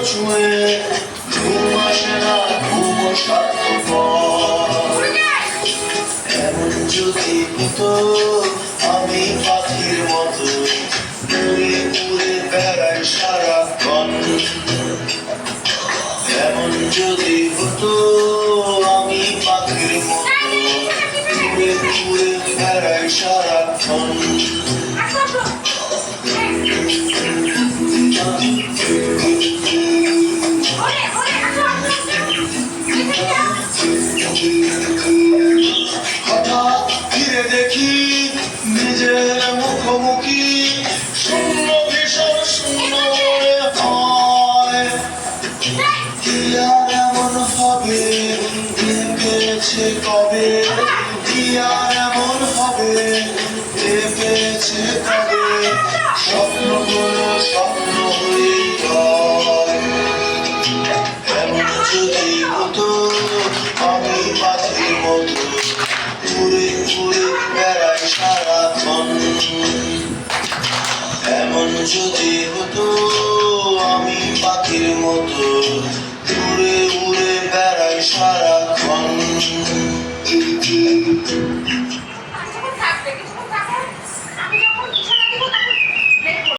ছুঁয়ে ঘুম আসে না, ঘুম স্বার্থপর। এমন যদি হতো আমি পাখির মতো উড়ে উড়ে বেড়াই সারাক্ষণ। এমন যদি হতো আমি পাখির মতো উড়ে উড়ে বেড়াই সারাক্ষণ। হঠাৎ ফিরে দেখি নিজের মুখোমুখি, শূন্য ভীষণ শূন্য মনে হয়। কি আর এমন হবে ভেবেছে কবে, কি আর এমন হবে ভেবেছে কবে, স্বপ্নগুলো স্বপ্ন হয়েই হয়। এমন যদি হতো আমি পাখির মতো উড়ে উড়ে বেড়াই সারাক্ষণ। এমন যদি হতো আমি পাখির মতো উড়ে উড়ে বেড়াই সারাক্ষণ।